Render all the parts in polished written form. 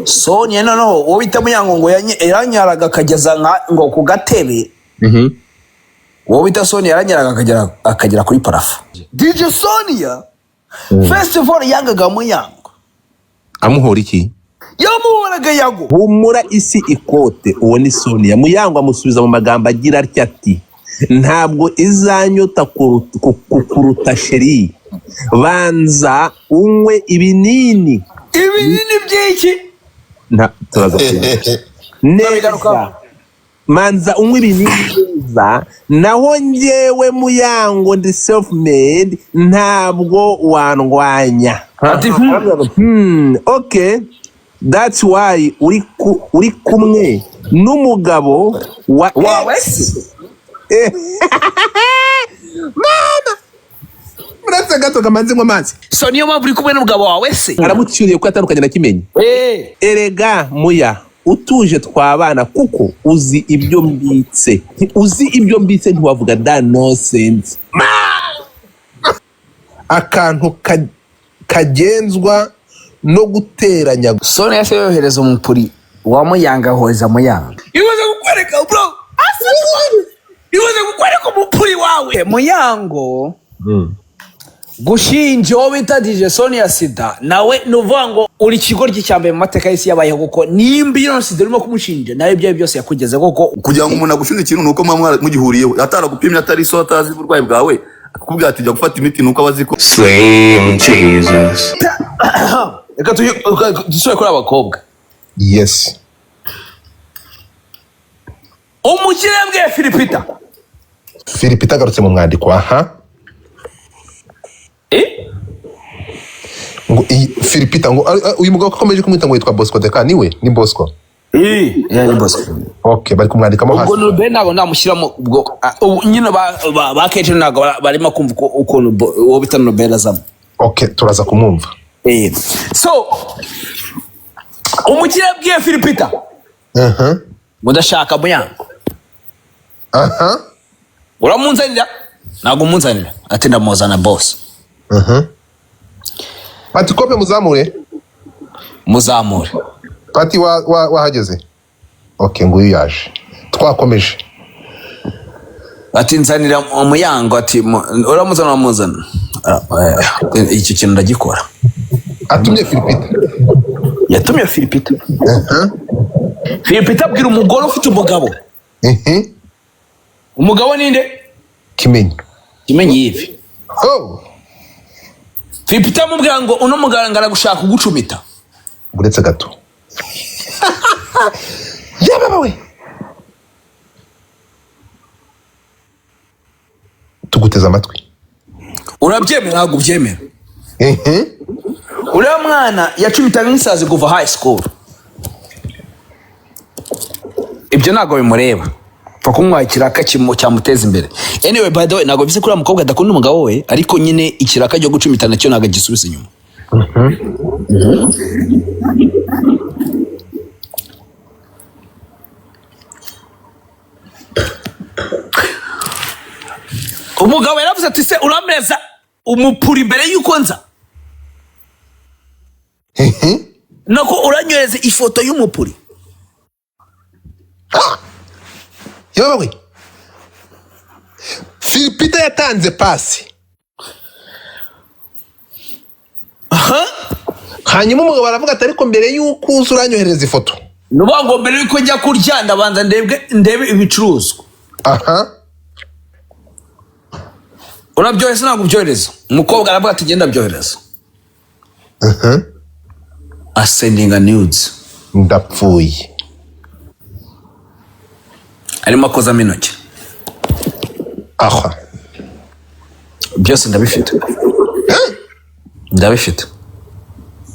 Sonia no wowe bita Muyango ngo yaranyaraga akageza ngo ku gatebe. Wowe bita Sonia yaranyaraga akagera kuri parafu. DJ Sonia first of all yangaga Muyango. Amuhora iki? Yamuhoraga yago. Humura isi ikote uwo ni Sonia. Muyango amusubiza mu magambo agira ati ntabwo izanyota kuruta sheri. Banza unywe ibinini. Ibinini by'iki? Turaza neza. Manza unywe ibinini neza. Naho njyewe Muyango ndi self made ntabwo wandwanya. Okay. That's why uri kumwe n'umugabo wawe. Mama murasa gato kamanzi ngo manzi. So niyo mpamvu uri kumwe n'umugabo wawe se? Aramucyuriye ko atandukanye na Kimenyi. Erega Muya utuje twabana kuko uzi ibyo mbitse. Uzi ibyo mbitse ntiwavuga da nonsense. Akantu kagenzwa no guteranya. Sonia yase yohereza umupuri wa Muyanga hoza Muyanga. Iwaze kukwereka bro. Iwaze kukwereka umupuri wawe. Muyango. Gushinje wowe bita DJ Sonia Sida nawe nuvuga ngo uri kigoryi cyambaye mu mateka y'isi yabayeho kuko nimba iyo Sida urimo kumushinja nawe ibyo byose yakugeze koko kugira ngo umuntu agushinja ikintu nuko mugihuriyeho ataragupiimye atari so atazi uburwayi bwawe akubwira ati jya gufata imiti nuko abaziko Slim Jesus. Reka dushoye kuri abakobwa. Yes. Umukirembwe Filipita garutse mu mwandiko aha. Ngo Filipita ngo uyu mugabo akomeje kumwita ngo yitwa Bosco Deka niwe ni Bosco. Ni Bosco. Okay, bari kumwandikamo hasi. Ubwo nube nago ndamushyiramo ubwo nyine ba Kate nago barimo kumva ukuntu wo bitano Nobel azamo. Okay, turaza kumwumva. So umukirembwe Filipita. Mudashaka Muyango. Uramunzanira? Nago munzanira. Ati ndamuzana boss. Ati kope muzamure. Ati wahageze. Okay, nguyu yaje. Twakomeje. Ati nzanira Muyango ati uramuzana. Icyo kintu ndagikora. Atumye Filipita. Yatumye Filipita. Filipita abwira umugore ufite umugabo. Umugabo ninde? Kimenyi yivi. Filipita amubwira ngo uno muganga aragushaka kugucumita. Buretse gato. Yabawe. Tuguteza amatwi. Urabyemera ntabwo ubyemera? Uriya mwana yacumitaga nk'isazi kuva high school. Ibyo ntabwo bimureba. Fakumwa ikiraka cyamuteza imbere. Anyway, by the way, ntabwo bize kuri umukobwa adakunda umugabo we, ariko nyine ikiraka cyo gucumita nacyo ntabwo gisubiza inyuma. Umugabo yaravuze ati se urameza umupuri imbere yuko nza. Nako uranyohereza ifoto y'umupuri. Yabawe. Filipita yatanze pasi. Hanyuma umugabo aravuga ati ariko mbere yuko uranyohereza ifoto. Nubango mbere yuko njya kurya ndabanza ndebe ibicuruzwa. Urabyohereza ntabwo ubyohereza. Umukobwa aravuga ati genda byohereza. Ascending nudes. Bapfuye. Arimo akozamo intoki. Aha. Byose ndabifite. Ndabifite.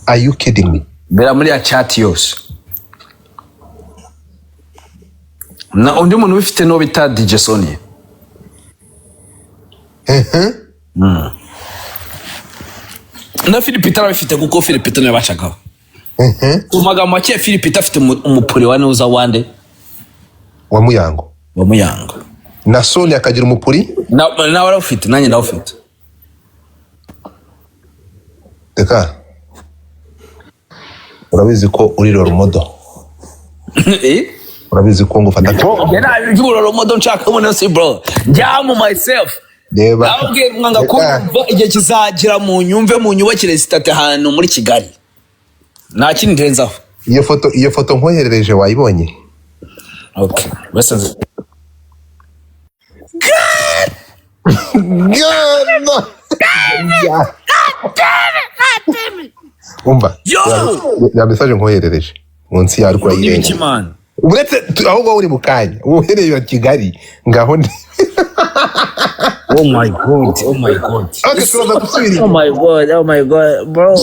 Are you kidding me? Bera muri ya chat yose. Na undi muntu bifite no bita DJ Sonia. Na Filipita bifite kuko Filipita nawe bacagaho. Kumaga make Filipita afite umupuri wa nuza wande. Wa Muyango. Na Sonia akagira umupuri? Na wala ufite, nanjye nawe ufite. Deka. urabizi ko uri roromodo urabizi ko ngufata yana roromodo nshaka kubona si bro njyamu myself reba nabwiye mwanga kumva igihe kizagira mu nyumve mu nyubakire zitate hano muri Kigali nta kindi ndenzaho iyo foto nkoherereje wayibonye okay bese umva ya message nkoherereje munsi ya rwa yirenge uretse aho uri mu kanya uhereye Kigali ngaho ndi Oh my god. Okay, oh my god, bro.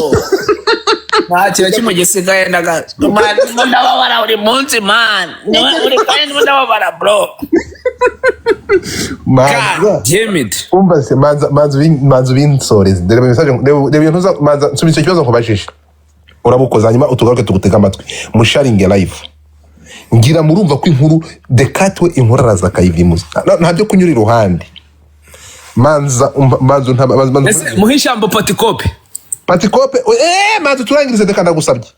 Nta kimwe gisigaye ndababara uri munsi man. Uri kandi ndababara bro. Damn it. Umva se manzu binsoreze. Dere message debe ntuza manza nsubise ikibazo nkubajije. Urabukoza nyuma utugaruke tugutega amatwi. Musharinge live. Ngira murumva ko inkuru dekatwe inkoraraza kayivimuza. Nta byo kunyura iruhande. Manza muhishambo patikope manza turangirize deka ndagusabye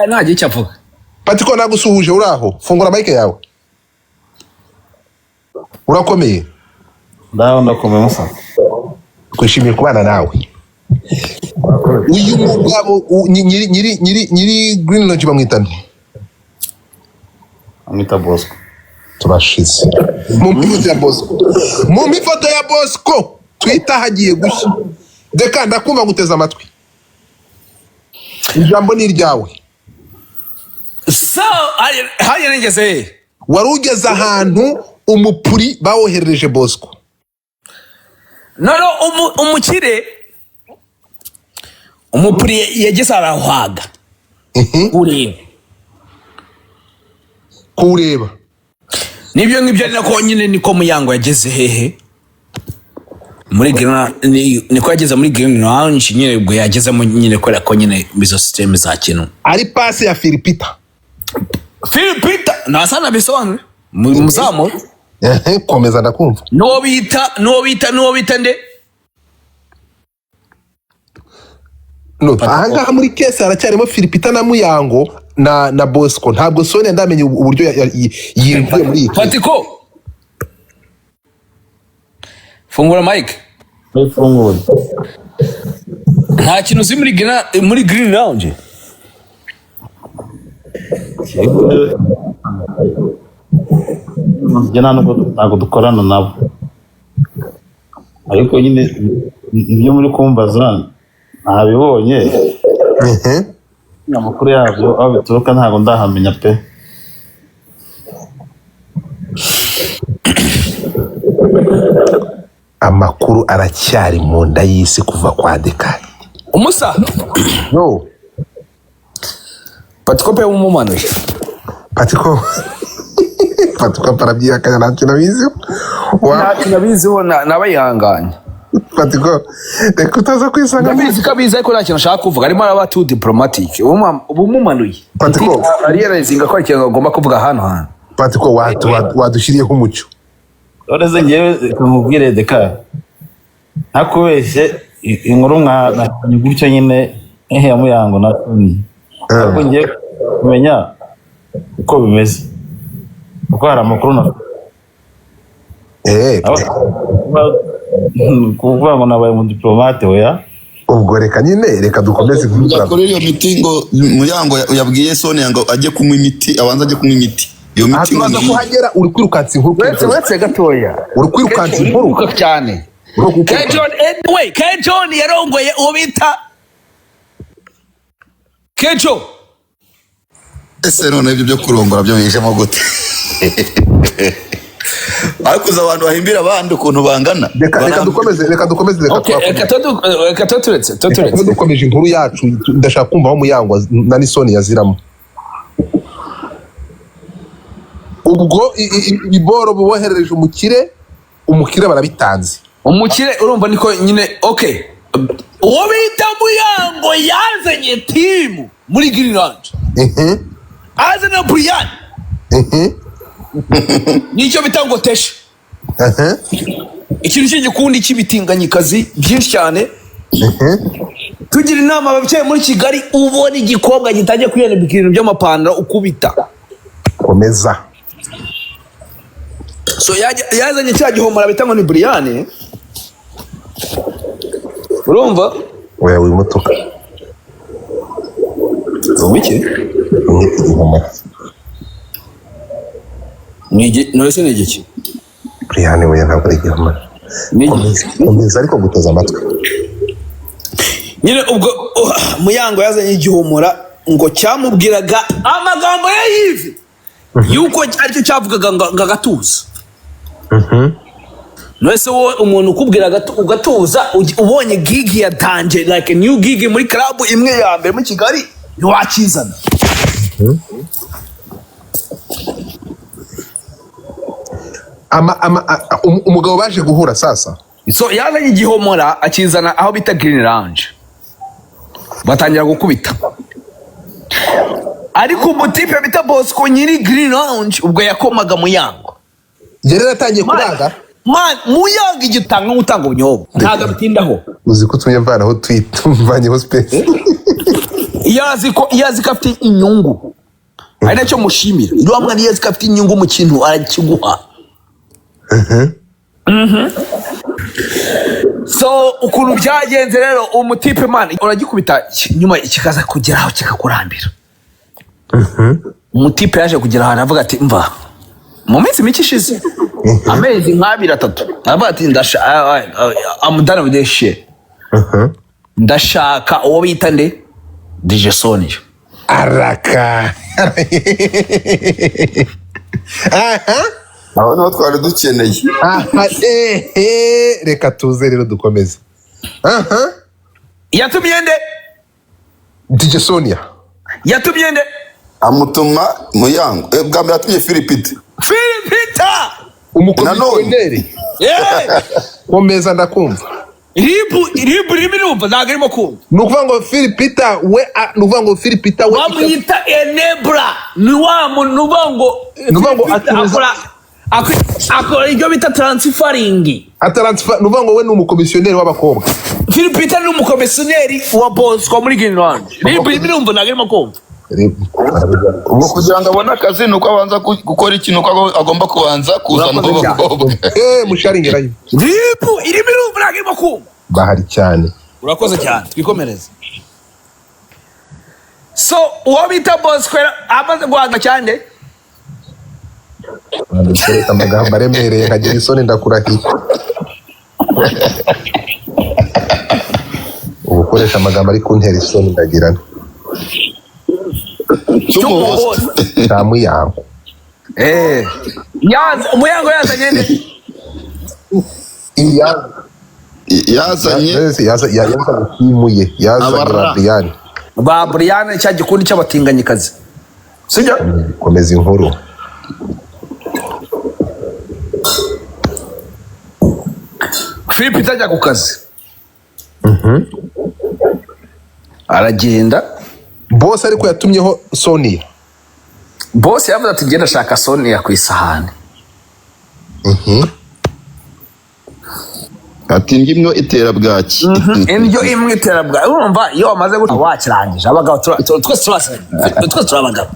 nta gihe cyavuga patiko nagusuhuje uraho fungura mic yawe urakomeye ndakomeye musa kwishimiye kubana nawe uyu mugabo nyiri Green Lodge bamwitane amwita Bosco turashize mu mifoto ya Bosco twita hagiye gushya deka ndakumva guteza amatwi ijambo ni iryawe so haya nengeze warugeze ahantu umupuri bawoherereje Bosco none umupuri yageze arahwaga kureba nibyo ngibyo nako nyine niko Muyango yageze hehe muri niko yageze muri Green Lounge nyine ubwo yageze mu nyine ko nyine bizo system za kintu ari passe ya Philipita nasana bisobanure muzamo komeza ndakumva no bita nde no ahangaha muri kese haracyarimo Philipita na Muyango na Bosco ntabwo Sonia ndamenye uburyo yinvuye muri iki Patiko fungura mic fungura nta kintu uzi muri Green Lounge ntabwo dukorana nabo ariko nyine ibyo muri kumbaza ntabibonye amakuru yabyo aho bituruka ntabwo ndahamenya pe amakuru aracyari mu nda y'isi kuva kwa deka umusa no Patiko pe umumano Patiko parabyakanya ntacyo nabiziho nabayihanganye Patiko reka utaza kwisanga ndabizi kabizi ariko nta kintu nshaka kuvuga arimo araba tu diplomatique ubumumanuye Patiko ariyerezinga ko ikintu agomba kuvuga hano Patiko wadushyiriyeho umucyo ureze ngewe kumubwire deka ntakubeshye inkuru nka gutyo nyine ya Muyango na Sonia ariko ngiye kumenya uko bimeze uko hari amakuru na kuvuga ngo nabaye mu diplomate oya ubwo reka dukomeze kuri iyo mitingo Muyango yabwiye Sonia ngo ajye kunywa imiti abanza ajye kunywa imiti iyo mitingo atubaza ko hagera uri kwirukansa inkuru wetse gatoya uri kwirukansa inkuru cyane Kejon yarongoye ubita Kejo ese none ibyo byo kurongora byo yishemo gute ariko za abantu bahimbira abandi ukuntu bangana reka dukomeje inkuru yacu ndashaka kumva aho Muyango na Sonia yaziramo ubwo ibiboro buboherereje umukire barabitanze umukire urumva niko nyine okay uwo bita Muyango yazanye timu muri Green Lounge azana Brian nicyo bitango teshe ikintu cy'igikundi cy'ibitinganyikazi byinshi cyane tugira inama ababyeyi muri Kigali ubona igikobwa gitangiye kwiyandika ibintu by'amapantaro ukubita komeza. so yazanye cya gihomora bita ngo ni Brian urumva oya wimutuka wiki igihomora nose ni igiki Brian we ntabwo ari igihomora komeza ariko guteza amatwi nyine ubwo Muyango yazanye igihomora ngo cyamubwiraga amagambo ya yivi yuko aricyo cyavugaga ngo agatuza nose wowe umuntu ukubwira ugatuza ubonye gig ya danje like a new gig muri club imwe ya mbere mu Kigali ntiwakizana umugabo baje guhura sasa so yazanye igihomora akizana aho bita Green Lounge batangira gukubita ariko umutipe bita Bosco nyiri Green Lounge ubwo yakomaga Muyango yari yatangiye kuraga man Muyango igitanga gutanga ubunyobwa ntaga bitindaho uzi ko tumvanaho tumvanyeho space yazi ko afite inyungu ari nacyo mushimira iyo mwana yazi ko afite inyungu mu kintu arakiguha so ukuntu byagenze rero umutipe man uragikubita nyuma kikaza kugeraho kikakurambira umutipe yaje kugera ahantu avuga ati mva mu minsi mike ishize amezi nk'abiri atatu avuga ati I'm done with this shit ndashaka uwo bita nde DJ Sonia araka aho niho twari dukeneye reka tuze rero dukomeze yatumye nde DJ Sonia yatumye nde amutuma Muyango bwa mbere yatumye Philipita umukomisiyoneri komeza ndakumva ribu rimwe numva ntabwo arimo kumva ni ukuvuga ngo Philipita we bamwita enebra ni wa muntu uvuga ngo akora ibyo bita transferingi ni ukuvuga ngo we ni umukomisiyoneri w'abakobwa Philipita ni umukomisiyoneri wa Bosco muri Green Lounge ribu rimwe numva ntabwo arimo kumva ubwo kugira ngo abone akazi nuko abanza gukora ikintu uko agomba kubanza kuzana abakobwa musharingerayo ribu irimo irumva ntabwo irimo kumva bahari cyane urakoze cyane twikomereze so uwo bita Bosco amaze guhanga cyane nandikwereka amagambo aremereye nkagira isoni ndakurahiye ubukoresha amagambo ari kuntera isoni ndagirana cya Muyango Muyango yazanye nde yazanye ba Brian cya gikundi cy'abatinganyikazi sibyo komeza inkuru Philip itajya ku kazi aragenda boss ariko yatumyeho Sonia boss yavuze ati genda shaka Sonia ku isahani ati ngimyo itera bwaki indyo imwe itera bwaki urumva iyo wamaze wakirangije abagabo twese turabagabo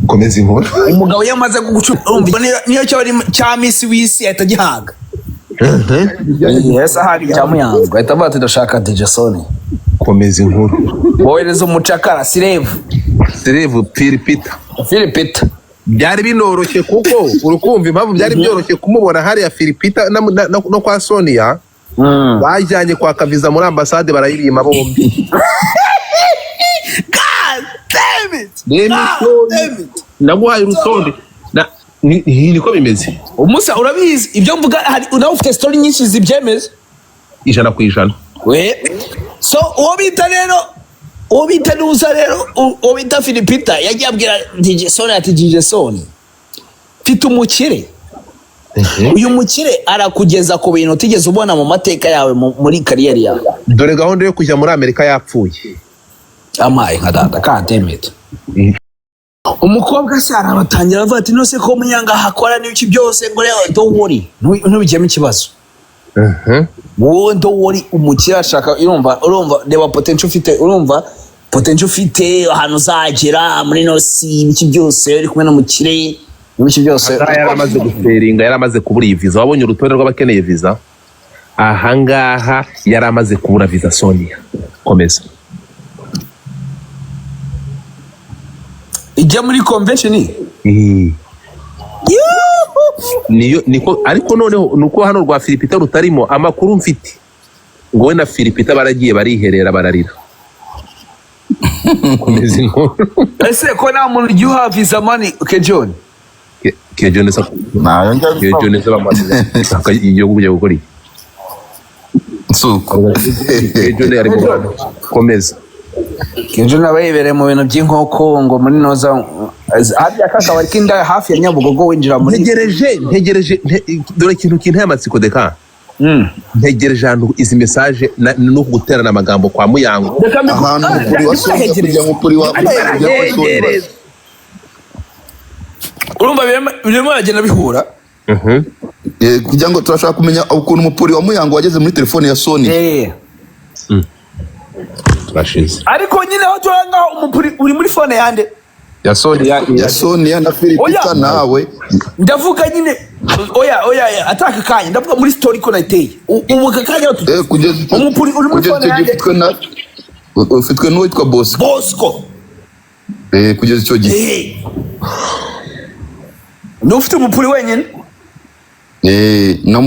komeza inkuru umugabo yamaze gucupa urumva niyo cyo cya Miss w'isi ahita gihaga yes ahari cya Muyango ahita avuga ati ndashaka DJ Sonia komeza inkuru bohereza umucakara Slave Philipita byari binoroshye kuko urukumva impamvu byari byoroshye kumubona hariya Philipita no kwa Sonia bajyanye kwa kaviza muri ambasade barayirima bombi God damn it naguhaye urutonde niko bimeze umusa urabizi ibyo mvuga nawe ufite story nyinshi zibyemeza 100%. So uwo bita nuza rero uwo bita Philipita yagiye abwira DJ Sonia ati DJ Sonia mfite umukire uyu mukire arakugeza ku bintu utigeze ubona mu mateka yawe muri kariyeri yawe dore gahunda yo kujya muri Amerika yapfuye amaye nka data kademete umukobwa se arabatangira avuga ati nose ko Muyango hakora n'iki byose ngo rero don't worry ntubigemo ikibazo wowe ndo wari umukire ashaka urumva reba potential ufite urumva potential ufite ahantu uzagera muri nosi ibiki byose uri kumwe n'umukire ibiki byose yaramaze guseringa yaramaze kubura iyi visa wabonye urutonde rw'abakeneye visa ahangaha yaramaze kubura visa Sonia komeza ijya muri convention niyo niko ariko noneho nuko hano rwa Philipita rutarimo amakuru mfite ngo we na Philipita baragiye bariherera bararira komeza inkuru ese ko nta muntu ugiye uha visa money John John sa John sa bamaze iyo kujya gukora iki suko John ari mu Rwanda komeza John abayibere mu bintu by'inkoko ngo muri noza hafi akakabari kinda hafi ya Nyabugogo winjira muri ntegereje dore ikintu kinteye amatsiko deka ntegereje ahantu izi message no guterana amagambo kwa Muyango ahantu kuri wasoje kujya mu kuri wa urumva birimo bagenda bihura kugira ngo turashaka kumenya ukuntu umupuri wa Muyango wageze muri telefone ya Sonia turashize ariko nyine aho turanga umupuri uri muri phone yande ya Sonia na Philipita nawe ndavuga nyine oya ataka kanya ndavuga muri story ko nateye ubu kakanya kugeza umupuri uri muri phone yande ufitwe n'uwitwa Bosco kugeza icyo gihe n'ufite umupuri wenyine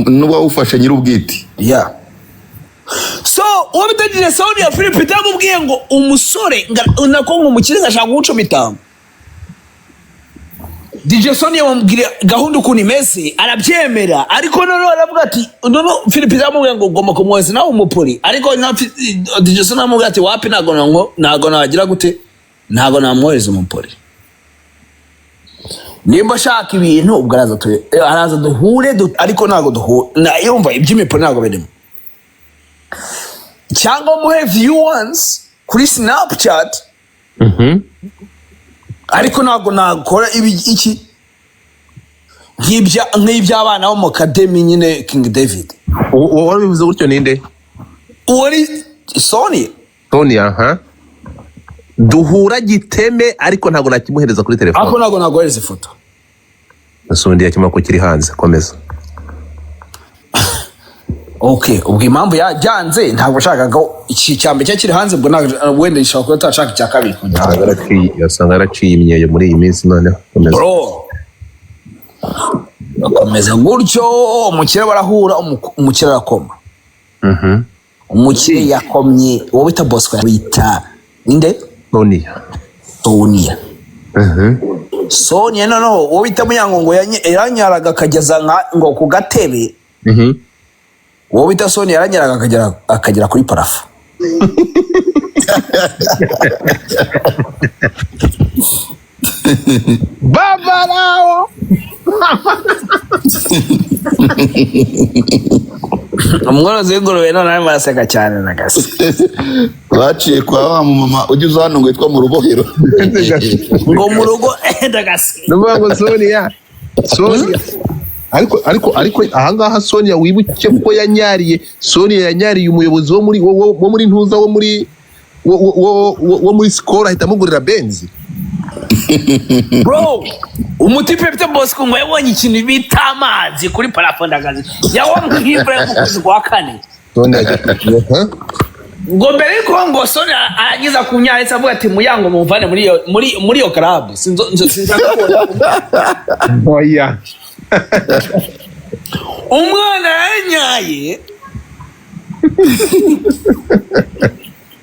n'uba ufashe nyir'ubwite so uwo bitagije Sonia Philipita yamubwiye ngo umusore nako nk'umukire ngashaka gucumita DJ Sonia wamubwira gahunda ukuntu imeze arabyemera ariko none aravuga ati none Philipita yamubwiye ngo ugomba kumwoza nawe umupuri ariko DJ Sonia yamubwiye ati wapi ntago nagira gute ntago namwohereza umupuri nimba shaka ibintu ubwo araza duhure ariko ntago duhure yumva iby'imipuri ntago birimo cyangwa muhe viewers kuri Snapchat ariko ntago nakora iki nk'iby'abana bo mu academy nyine King David wari bivuze gutyo ninde wari Sonia duhura giteme ariko ntago nakimuhereza kuri telefone ako ntago nagohereza ifoto Sonia kimako ko kiri hanze komeza okay ubwo impamvu yajyanze ntabwo ashakaga iki cyambe cyo kiri hanze ubwo wenda ishaka ko atashaka icya kabiri yasanga araciye imyeyo muri iyi minsi none komeza bro bakomeza gutyo umukire barahura umukire arakoma umukire yakomye uwo bita Bosco yita inde Sonia no uwo bita Muyango ngo yaranyaraga akageza ngo ku gatebe uwo bita Sonia yaranyaraga akagera kuri parafu babarawo umworozi w'ingurube none arimo araseka cyane nagase baciye kwa wa mama ugize hano ngo yitwa mu rubohero ngo mu rugo ndagase nuvuga ngo Sonia ariko ahangaha Sonia wibuke ko yanyariye Sonia yanyariye umuyobozi wo muri ntuza wo muri Skol ahita amugurira Benz bro umutipe bita Bosco ngo yabonye ikintu bita amazi kuri parafo ndagazi yawamwibra mu kuzi kwa kane ngo mbere ko ngo Sonia agiza kunyaretse avuga ati Muyango mumvane muri yo club sinza oya umwana yanyaye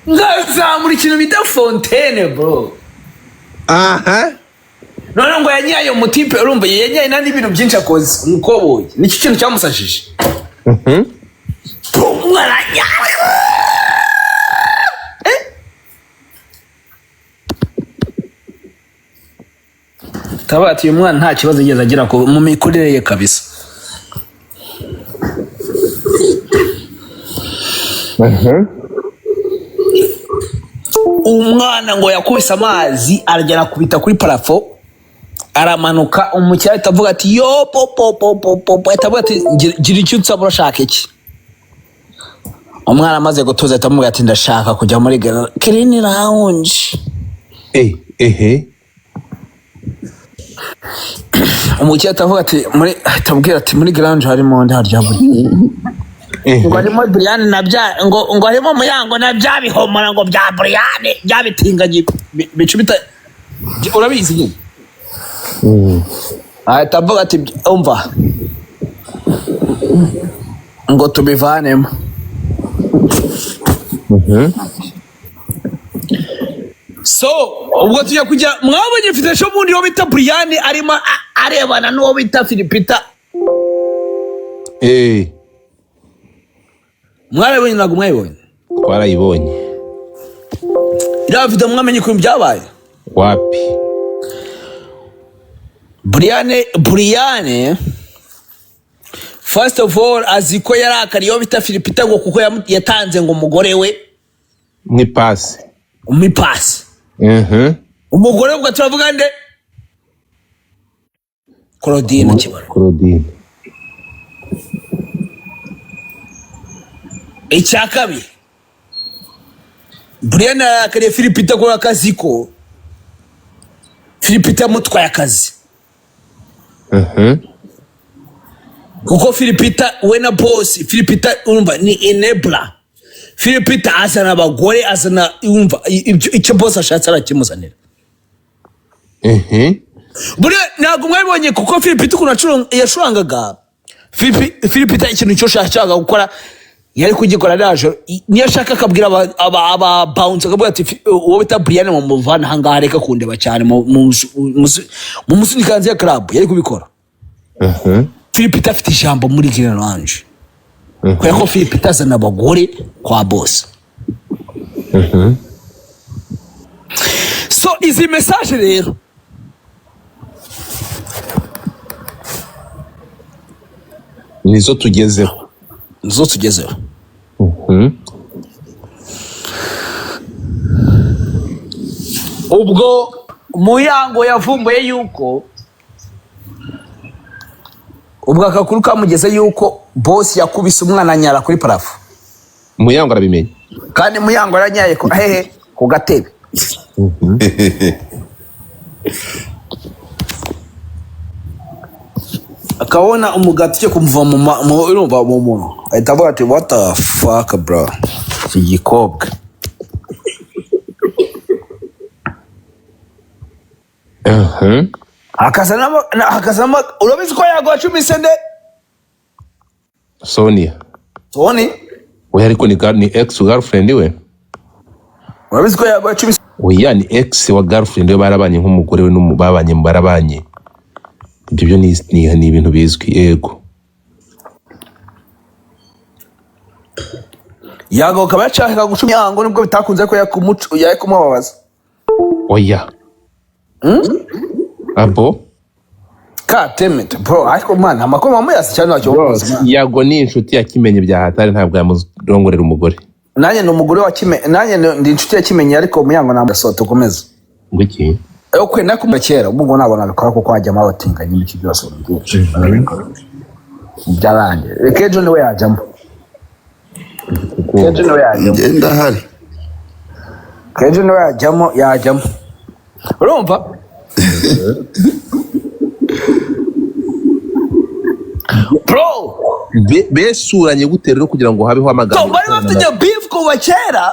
ngazamura ikintu bita fontaine bro none ngo yanyaye umutipe urumva yanyaye nandi ibintu byinshi akoze umukoboye niki kintu cyamusashije umwana yanyaye tabati uyu mwana nta kibazo yigeze agira mu mikurire ye kabisa umwana ngo yakubise amazi aragera kubita kuri parafo aramanuka umukire ahita avuga ati yo popo ahita avuga ati gira icyo unsaba urashaka iki umwana amaze gutuza atamubwira ati ndashaka kujya muri Green Lounge. Umukiriya atavuga ati muri atabwira ati muri Green harimo ndarya buri. Ngo harimo Brian na bya ngo harimo Muyango na bya bihomora ngo bya Brian bya bitinganye bicubita urabizi nyine. Atavuga ati umva ngo tubivanemo. So ubwo tujya kujya mwabonye mfite sho bundi wo bita Brian arimo arebana n'uwo bita Philipita. Mwarabonye ntabwo mwayibonye? Twarayibonye. Iriya video mwamenye ukuntu byabaye? Wapi? Brian first of all aziko yarakariyo bita Philipita ngo kuko yatanze ngo umugore we mwipasi. Umugore ubwo turavuga nde? Claudine kibara. Icyakabi Brian akariye Philipita ko akazi ko Philipita mutwaye akazi. Kuko Philipita we na boss Philipita urumva ni enabler. Philipita azana abagore azana umva icyo boss ashatse arakimuzanira. Bure ntabwo mwabonye kuko Philipita ukuntu yashurangaga Philipita ikintu cyo shaka gukora yari kugikora najo niyo shaka akabwira aba bounce akabwira ati uwo bita Brian mu muvana hanga reka kundeba cyane mu musunikanze ya club yari kubikora. Philipita afite ijambo muri Green Lounge. Kwa ko Philipita azana abagore kwa boss. So izi message rero nizo tugezeho. Ubwo Muyango yavumbuye yuko ubwo akakuru kamugeze yuko boss yakubise umwana nyara kuri parafo. Muyango arabimenye. Kandi Muyango aranyaye ko hehe ku gatebe. Akabona umugati cyo kumuva mu urumva mu muntu. Ahita avuga ati what the fuck bro. Igikobwa. Akazana urabizi ko yago acumise nde? Sonia. We ariko ni ex girlfriend we. Urabizi ko yago acumise? Oya ni ex wa girlfriend we barabanye nk'umugore we n'umubabanye barabanye. Ibyo ni ibintu bizwi yego. Yago kabachaka gucumya Muyango nibwo bitakunze ko yakumubabaza. Oya. Abo Katemete bro ariko man amakoma muyasi cyane wacyo. Yago ni inshuti ya Kimenyi bya hatari ntabwo yamurongorera umugore. Nanjye no umugore wa Kimenyi nanjye ndi inshuti ya Kimenyi ariko Muyango namusoto komeza. Ngiki? Kwe nakumekera ubwo nabona bikora ko kwajyamo abatinganye n'iki byose urubyiruko. Byaranje. Kejo niwe yajyamo. Ngenda hari. Kejo niwe yajyamo. Urumva? Bro, besuranye gute rero kugira ngo habeho amagambo. So bari bafite beef ko bakera.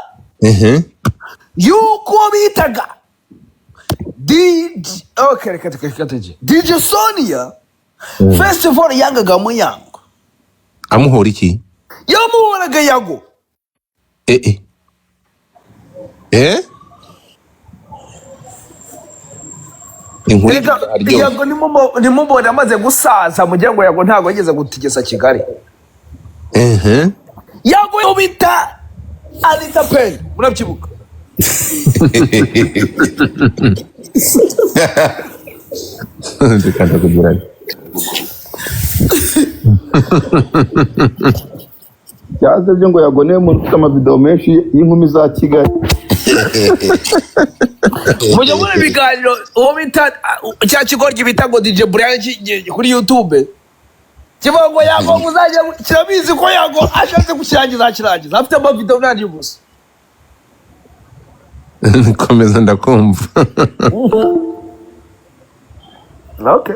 Yuko bitaga DJ Sonia. First of all yangaga Muyango. Amuhora iki? Yamuhoraga Yago. Yago nimubona amaze gusaza mugira ngo Yago ntago yageze gutigesa Kigali. Yago yobita Alita Pen murabyibuka. Ndikanda kugirana. Cyaze byo ngo Yagoneye mu amavideo menshi y'inkumi za Kigali. Mujya muri biganiro uwo bita cya kigoryi bita ngo DJ Brian kuri YouTube. kivuga yago muzajya kirabizi ko yago ashatse kukirangiza afite amavideo nandi gusa. Komeza ndakumva. Okay.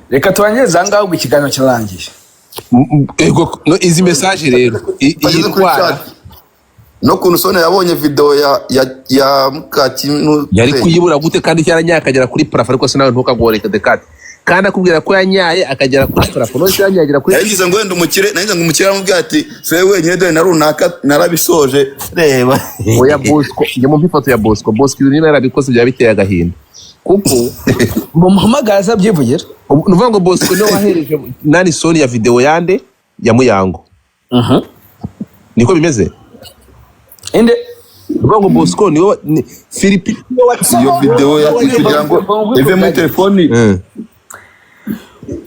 Reka tubangize ngaho mu kiganiro cyarangiye. Ego no izi message rero yitwara no kuntu Sonia yabonye video ya Mukakintu yari kuyibura gute kandi cyaranya akagera kuri parafa ariko sinawe ntukagoreka dekate kandi akubwira ko yanyaye akagera kuri parafa no cyanyagera kuri yagize ngo wenda umukire nagize ngo umukire amubwira ati se wenyine dore na runaka narabisoje reba oya Bosco njye mu ifoto ya Bosco ibintu yarabikoze bya biteye agahinda kuko muhamagara zabyivugira nuvuga ngo Bosco no wahereje nani Sonia video yande ya Muyango niko bimeze ende nuvuga ngo Bosco niwo Philippe iyo video ya kugira ngo ive muri telefoni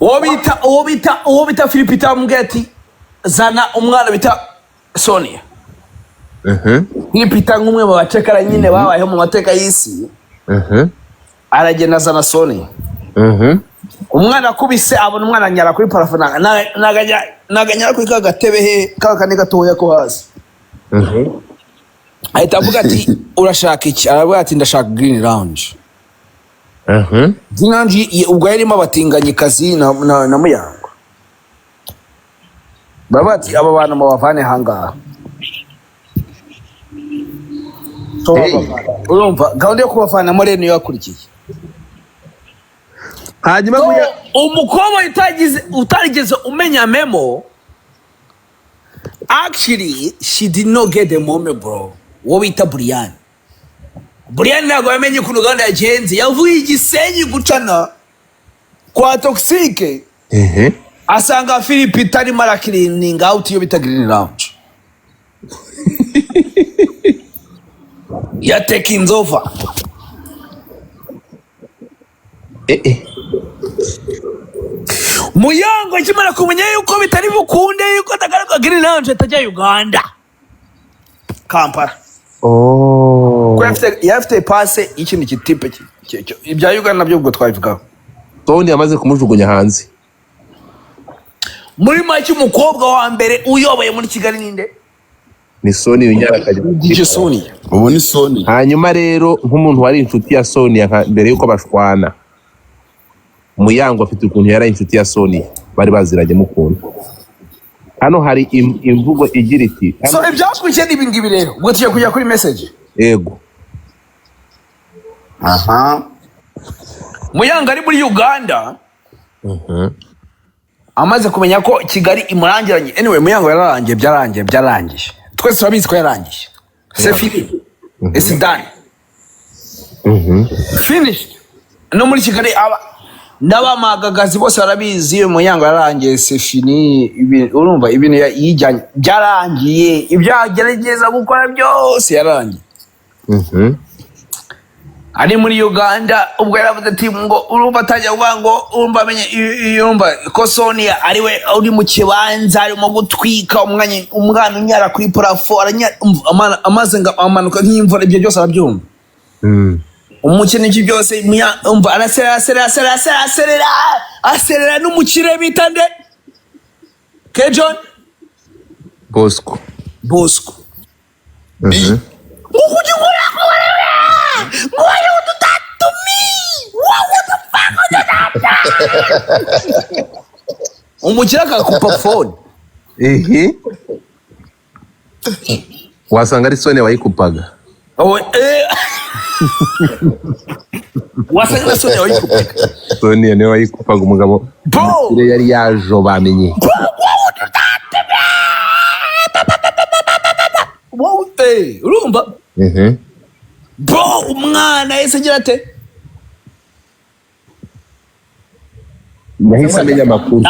uwo bita Philippe tamubwira ati zana umwana bita Sonia. Philippe nk'umwe mu bacekara nyine babayeho mu mateka y'isi. Aragenda zana Sonia. Umwana akubise abona umwana nyara kuri parafu naganyara kuri kagatebe he kakane gatoya ko hasi. Ahita avuga ati urashaka iki? Aravuga ati ndashaka green lounge. Zinanji ubwo yarimo abatinganyikazi na Muyango. Babati aba bana mu bavane hangaha. Urumva gahunda yo kubafana muri niyo yakurikiye. hanyuma umukobwa utarigeze umenya memo, actually she did not get the moment bro. Wo bita Brian ntabwo yamenye ukuntu gahunda yagenze, yavuye Gisenyi gucana kwa toxique asanga Philippe itarimo arakirining out iyo bita green lounge. Ya taking over. Muyango akimara kumenya yuko bitari bukunde yuko atagaruka green lounge atajya Uganda Kampala. Yafite pase ikintu kitipe ibya Uganda nabyo ubwo twabivugaho. Tony amaze kumujugunya hanze. Muri make umukobwa wa mbere uyoboye muri Kigali ninde? Ni Sonia unyara kaje Sonia. Ubu ni Sonia. Hanyuma rero nk'umuntu wari inshuti ya Sonia mbere yuko bashwana. Muyango afite ukuntu yari inshuti ya Sonia bari baziranye mukunda. Hano hari imvugo igira iti so ibyakurikiye nibi ngibi rero ubwo tugiye kujya kuri message. Yego. Muyango ari muri Uganda. Amaze kumenya ko Kigali imurangiranye. Anyway Muyango byarangiye. Twese turabizi ko yarangiye. C'est fini. It's done. Finished. No muri Kigali n'abamagagazi bose barabizi Muyango yarangiye, c'est fini. Urumva ibintu yijyanye byarangiye, ibyagerageza gukora byose yarangiye. Ari muri Uganda ubwo yaravuze ati ngo urumva atajya kuvuga ngo urumva amenye yumva ko Sonia ariwe uri mu kibanza arimo gutwika umwana unyara kuri parafo amaze ngo amanuka nk'imvura, ibyo byose arabyumva. Umukene iki byose umva aserera n'umukire bita nde? Kejon Bosco. Ukujikura kwa wewe. Ngoyo tutatumi. What the fuck? Umukira akakupa phone. Wasanga ari Sonia wayikupaga. Wasanga Sonia wayikupaga. Sonia niwe wayikupaga umugabo. Bro yari yajo bamenye. Wow, urumva? Bro, umwana yese agira ate? Yahise amenya amakuru.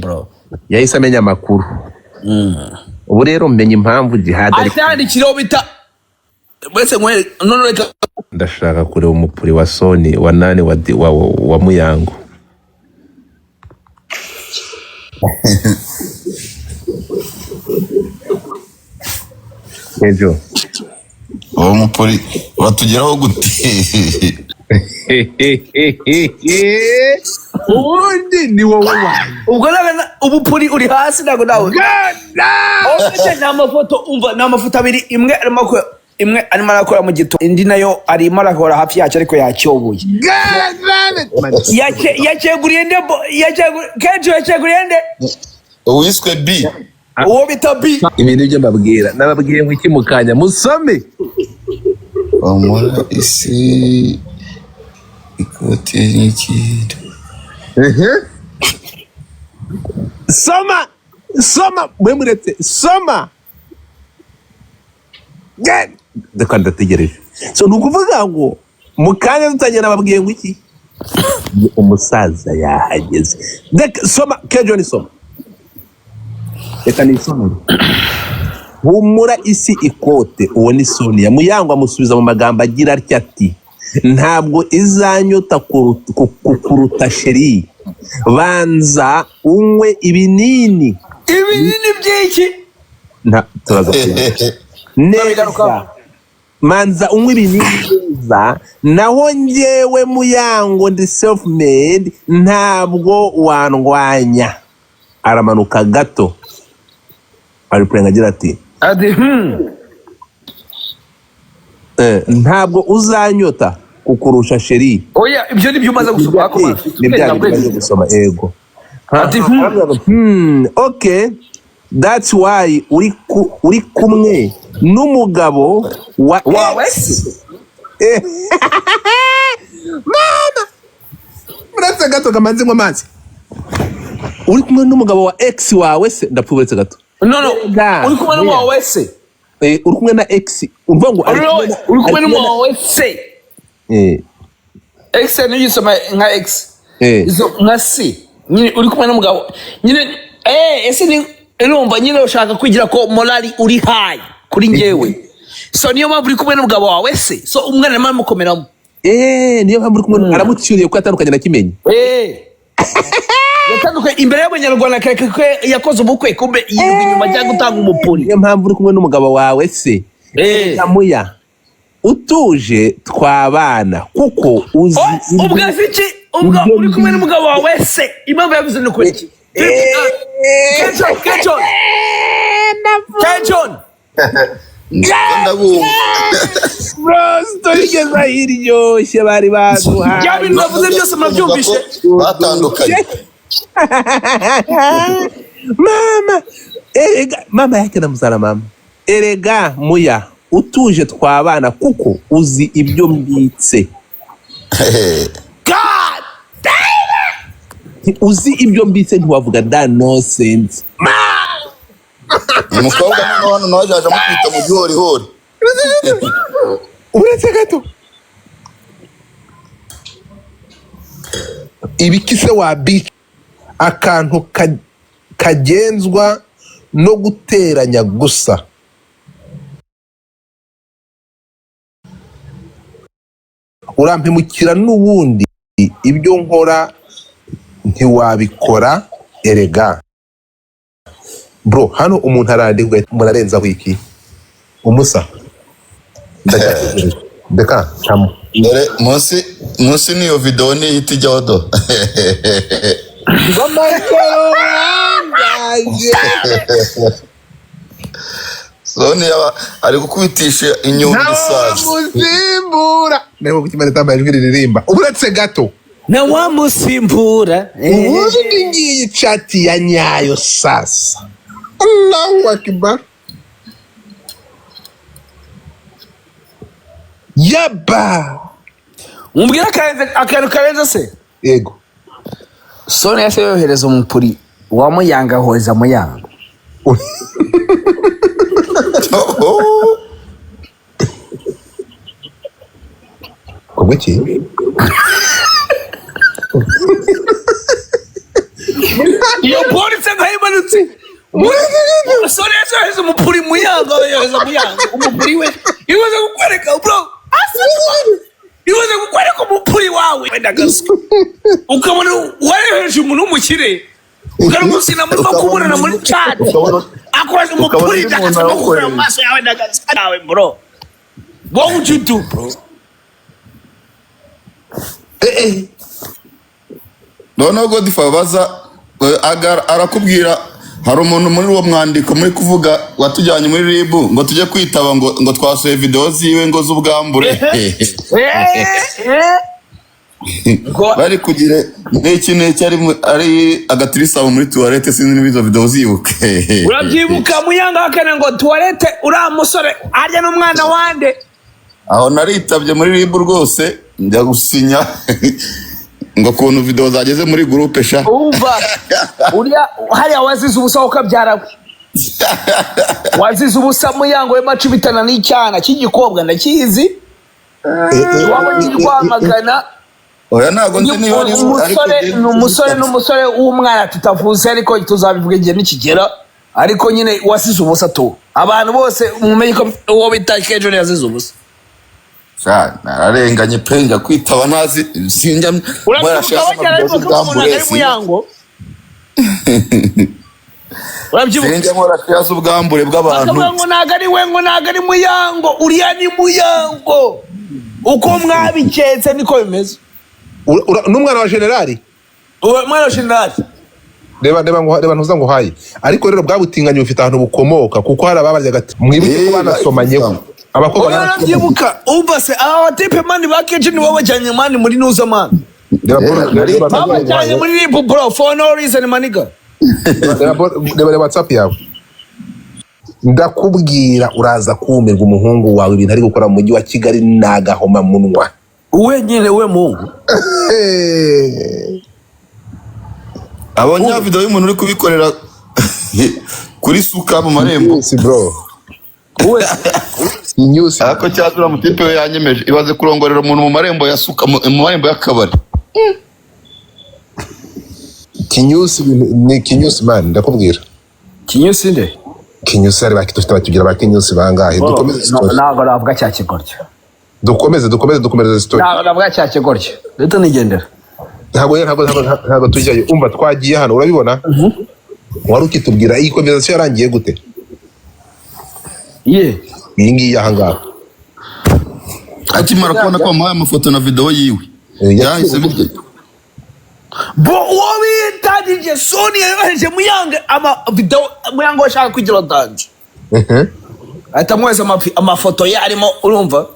Bro. Yahise amenya amakuru. Ubu rero mmenye impamvu jihad ari. Atandikiraho bita wese ngwe none reka ndashaka kureba umupuri wa Sony wa nani wa Muyango. Ejo uwo mupuri watugeraho gute? ubundi ni wowe wanjye ubwo ubu puri uri hasi ntabwo nawe nta mafoto umva ni amafoto abiri imwe arimo arakora mu gito indi nayo arimo arakora hafi yacyo ariko yacyobuye yacyeguriye nde kenshi yacyeguriye nde uwiswe B uwo bita B ibintu byo mbabwira nababwiye ngo iki mu kanya musome bamura isi ikote n'ikintu soma mwe muretse soma reka ndategereje so ni ukuvuga ngo mu kanya dutangira nababwiye ngo iki umusaza yahageze soma John soma reka nisomere humura isi ikote uwo ni Sonia Muyango amusubiza mu magambo agira atya ati ntabwo izanyota kukuruta sheri banza unywe ibinini by'iki neza manza unywe ibinini neza naho njyewe Muyango ndi self made ntabwo wandwanya aramanuka gato ari kurenga agira ati ntabwo uzanyota kukurusha sheri oya ibyo ni byo umaze gusoma umaze gusoma ego okay that's why uri kumwe n'umugabo wa mama muretse gato kamanzi ngo amazi uri kumwe n'umugabo wa ex wawe se ndapfuburetse gato no uri kumwe n'umugabo wa se uri kumwe na ex umva ngo uri kumwe n'umugabo wa se ex ni yisoma nka ex izo nka se nyine uri kumwe n'umugabo nyine ese ni urumva nyine ushaka kwigira ko morali uri high kuri njyewe so niyo mpamvu uri kumwe n'umugabo wawe se so umwana arimo amukomeramo niyo mpamvu uri kumwe aramucyuriye ko atandukanye na Kimenyi yatandukanye imbere y'abanyarwanda kereka ko yakoze ubukwe kumbe yirirwa inyuma cyangwa gutanga umupuri niyo mpamvu uri kumwe n'umugabo wawe se Muya utuje twabana kuko uzi ubwazi iki uri kumwe n'umugabo wawe se impamvu yavuze ni ukuri iki Kenjon storigeza hiryoshye bari baduhaye ya bintu navuze byose murabyumvishe batandukanye mama yake namuzana mama erega Muya utuje twabana kuko uzi ibyo mbitse God uzi ibyo mbitse ntiwavuga da nonsense umukobwa hano nawe aje amukubita mu gihorihori uretse gato ibikise wabica akantu kagenzwa no guteranya gusa urampemukira n'ubundi ibyo nkora ntiwabikora erega bro hano umuntu arandigwe murarenzaho iki umusa ndeka tamu dore munsi niyo video ni itijyaho do Sonia ari gukubitisha inyundo isazi muzimbura nebo kukimana tambaye ijwi ririmba uretse gato na wamusimbura ubundi ngiyi chati ya nyayo sasa Allahu akbar yaba umbwira akantu karenze se yego Sonia se yohereza umupuri wa Muyanga hoza Muyango Kubiki iyo polisi nkayimanutse Sonia se yohereza umupuri Muyango yohereza Muyango umupuri we iwaze kukwereka bro iwaze kukwereka umupuri wawe wenda gaswa ukabona wareheje umuntu w'umukire ukarumusina muri kuburana muri chat akwaje umupuri ndakasaba kukura mu maso yawe ndagaswa nawe bro what would you do bro noneho Godfather baza arakubwira hari umuntu muri uwo mwandiko muri kuvuga watujyanye muri RIB ngo tujye kwitaba ngo twasohoye video ziwe ngo z'ubwambure bari kugira n'ikintu ari agatirisabo muri toilette sinzi n'ibizo video zibuke urabyibuka Muyango akana ngo toilette uriya musore arya n'umwana wande aho naritabye muri RIB rwose njya gusinya ngo kuntu video zageze muri groupe sha umva uriya hariya wazize ubusa ukabyara wazize ubusa Muyango we macubitana n'icyana cy'igikobwa ndakizi wabonye rwamagana oya ntago nzi niba ari umusore w'umwana tutavuze ariko tuzabivuga igihe nikigera ariko nyine wasize ubusa tu abantu bose mumenye ko uwo bita Kejo yazize ubusa nararenganye pe njya kwitaba ntazi sinjya urabyibuka murashaza ubwambure bw'abantu ngo ntago ari we ngo ntago ari Muyango uriya ni Muyango uko mwabiketse niko bimeze n'umwana wa generali umwana wa generali reba ntuza ngo haye ariko rero bwabutinganye bufite ahantu bukomoka kuko hari ababaryaga mwibuke ko banasomanyeho abakobwa barabyibuka umva se aba batipe mani bakeje ni wowe bajyanye mani muri nuza mani babajyanye muri RIB bro for no reason maniga reba WhatsApp yawe ndakubwira uraza kumirwa umuhungu wawe ibintu ari gukora mu mujyi wa Kigali nagahoma munwa wenyine we mungu abanya video y'umuntu uri kubikorera kuri suka mu marembo bro inyusi ako cyazura mutipe we yanyemeje ibaze kurongorera umuntu mu marembo ya suka mu marembo y'akabari kinyusi ni kinyusi man ndakubwira kinyusi nde kinyusi ari bakitufite batugira bakinyusi bangahe dukomeze ntago navuga cya kigoryo dukomeze story ntago navuga cya kigoryo rero nigendera ntabwo tujyayo umva twagiye hano urabibona wari ukitubwira iyi conversation yarangiye gute iyi ngiyi aha ngaha akimara kubona ko bamuhaye amafoto na video yiwe yahise birya bo wowe tadije Sonia yoheje Muyango ama video Muyango ashaka kugira danje atamweza amafoto ye arimo urumva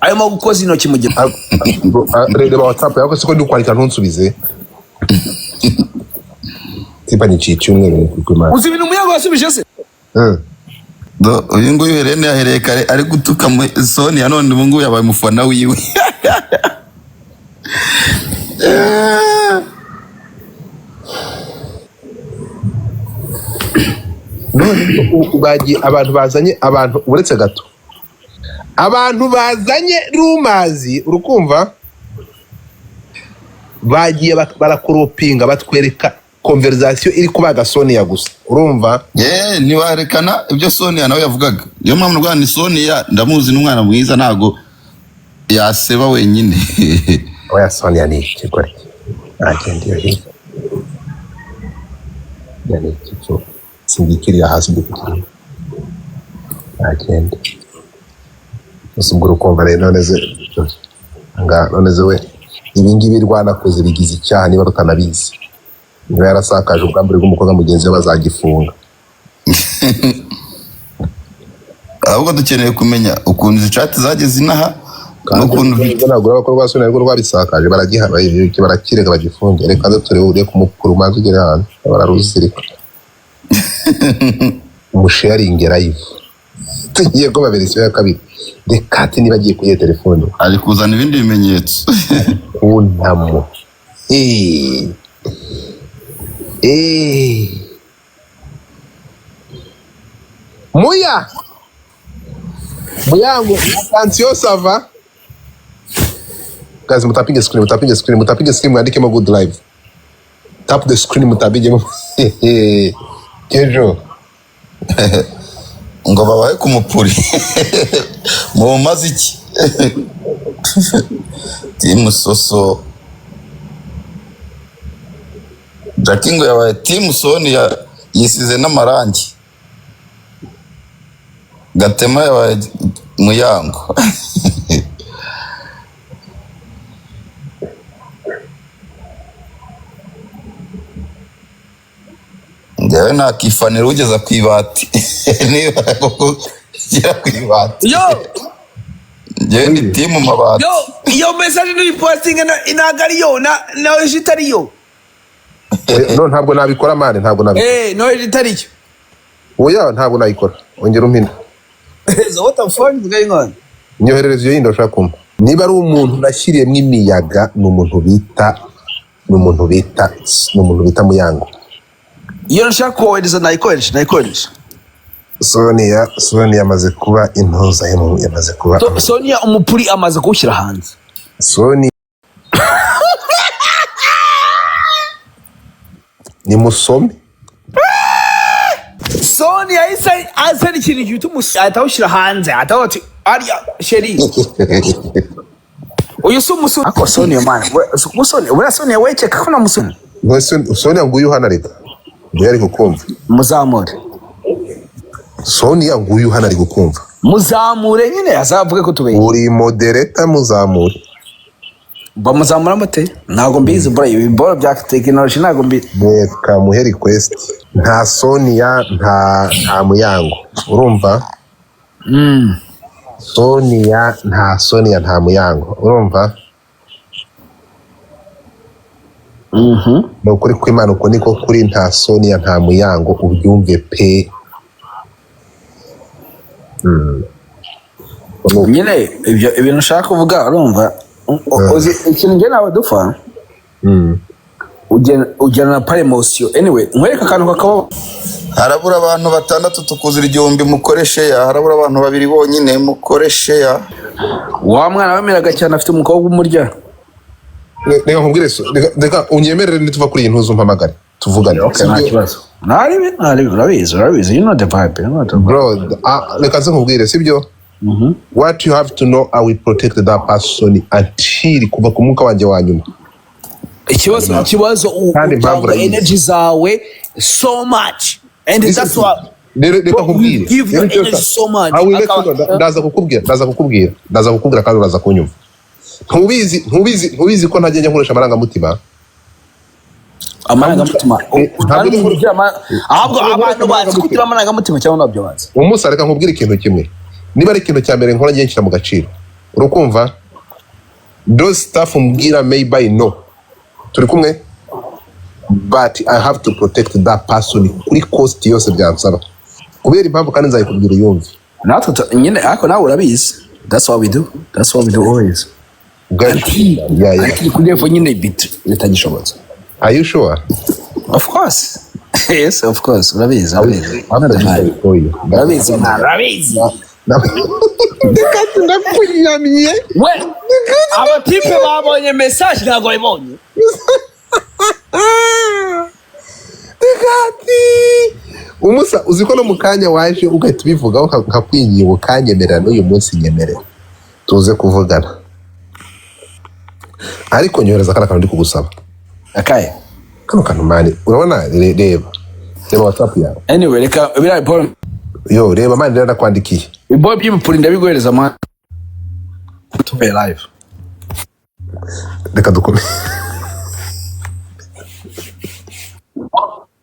arimo gukoza intoki mu gihe reba WhatsApp yako siko ndi kwandika ntunsubize tipa ni cyumweru kukwima uzi ibintu Muyango yasubije se uyu nguyu Helene yahereye kare ari gutuka Sonia none ubu nguyu yabaye umufana wiwe bagiye abantu bazanye abantu uretse gato abantu bazanye rumazi urukumva bagiye barakoropinga batwereka conversation iri kubaga Sonia gusa urumva nibarekana ibyo Sonia nawe yavugaga iyo mpamvu rwa ni Sonia ndamuzi n'umwana mwiza ntago yaseba wenyine oya Sonia ni ikigore agendiyo hirya yani ikizo singikiriya hasi ndikukira agende usubwo urukumva rero noneze we ibingibi rwanakoze bigize icyaha niba rutanabizi niba yarasakaje ubwambure bw'umukobwa mugenzi we bazagifunga ahubwo dukeneye kumenya ukuntu izi chat zageze inaha n'ukuntu ntabwo abakobwa ba Sonia ariko rwabisakaje barakirega bagifunge reka turebe kumukuru maze ugere hano bararuzirika umusharinge live tugiye ko baverisiyo ya kabiri reka ati niba agiye kuri telefone ari kuzana ibindi bimenyetso unamo Muyango attention ça va guys mutapinge screen mwandikemo good live tap the screen mutabigemo Kejo ngo babaye kumupuri mu maziki timu soso Jakingo yabaye timu Sonia yisize n'amarangi Gatema yabaye Muyango Njyewe nakifanira ugeza ku ibati. Niba koko gira ku ibati. Yo Njyewe ni timu mabati. yo message ni posting inagari yo na itari yo. No ntabwo nabikora mane ntabwo nabikora. No itari yo. Oya ntabwo nayikora. Ongera umpina. So what the fuck is going on? Nyoherereza iyo yindi ushaka kumva. Niba ari umuntu nashyiriyemo imiyaga ni umuntu bita Muyango. Iyo nshaka kohereza nayikoresha. Sonia amaze kuba intoza yamaze kuba. Sonia umupuri amaze kuwushyira hanze. Sonia ni musome. Sonia isa azana ikintu gituma atawushyira hanze atawati ariya sheri. Uyu si umusore. Ako Sonia man. Musoni, ura Sonia wecheka kuna musoni. Sonia nguyu hana reka. Ndiye ari kukumva. Muzamure. Sonia nguyu hana ari kukumva. Muzamure nyine azavuge ko tubeye. Uri moderator muzamure. Bamuzamura mate. Ntago mbizi bro ibi bora bya technology ntago mbizi. Reka muhe request. Nta Sonia nta Muyango. Urumva? Sonia nta Muyango. Urumva? No kuri kw'Imana uko niko kuri nta Sonia nta Muyango ubyumve pe. Nyine ibintu ushaka kuvuga urumva ikintu nge nawe dupfa ujyana na pare emosiyo anyway nkwereka akantu kakaba harabura abantu 6 tukuzira 1000 mukoreshe ya harabura abantu 2 bonyine mukoreshe ya wa mwana wemeraga cyane afite umukobwa umurya reka nkubwire reka unyemerere nituva kuri intuzo mpamagare tuvugane nta kibazo nari urabizi you know the vibe bro reka nkubwire sibyo what you have to know I will protect that person until kuva ku mwuka wanje wa nyuma ikibazo utanga energy zawe so much and that's what reka nkubwire give your energy so much ndaza kukubwira kandi uraza kunyumva ntubizi ko ntajya nkoresha amarangamutima ahubwo abantu bazi kugira amarangamutima cyangwa nabyo bazi umunsi reka nkubwire ikintu kimwe niba ari ikintu cya mbere nkora ngiye nshyira mu gaciro urukumva those stuff mbwira maybe I know turi kumwe but I have to protect that person kuri cost yose byansaba kubera impamvu kandi nzayikubwira yumve natwe nyine ariko nawe urabizi that's what we do always kuri for nyine bit litagishobotse are you sure of course yes of course urabizi Ndikati ndakunyamye we abatipe babonye message ntago bayibonye Ndikati umusa uziko no mukanya waje ugahita ubivugaho nkakwinyiye ukanyemerera n'uyu munsi nyemerera tuze kuvugana ariko nyohereza kana kantu ndi kugusaba akaye kano kantu mani urabona reba WhatsApp yawe anyway reka bira report yo reba mani rero nakwandikiye iboy by'imipuri ndabiguhereza man tupe live reka dukome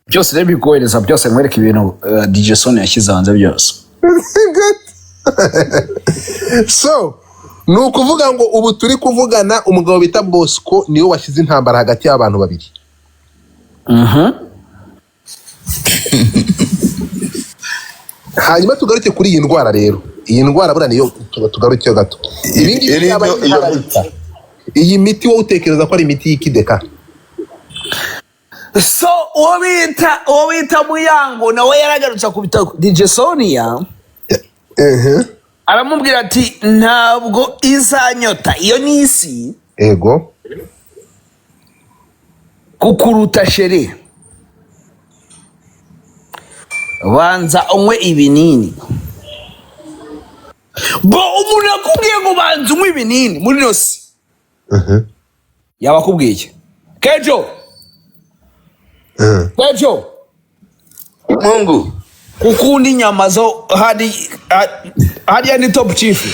byose ndabiguhereza byose nkwereka ibintu DJ Sonia yashyize hanze byose so nukuvuga ngo ubu turi kuvugana umugabo bita Bosco niyo washyize intambara hagati y'abantu babiri hanyuma tugaruke kuri iyi ndwara rero iyi ndwara bura niyo tugaruke gato iyi miti wowe utekereza ko ari imiti y'ikideka so uwo bita Muyango nawe yaragarutse ku bitako DJ Sonia aramubwira ati ntabwo izanyota iyo ni isi ego kukuruta sheri banza unywe ibinini bo umuntu akubwiye ngo banza unywe ibinini muri nosi yaba akubwiye iki Kejo Mungu ukunda inyama zo hari hariya ni top chief.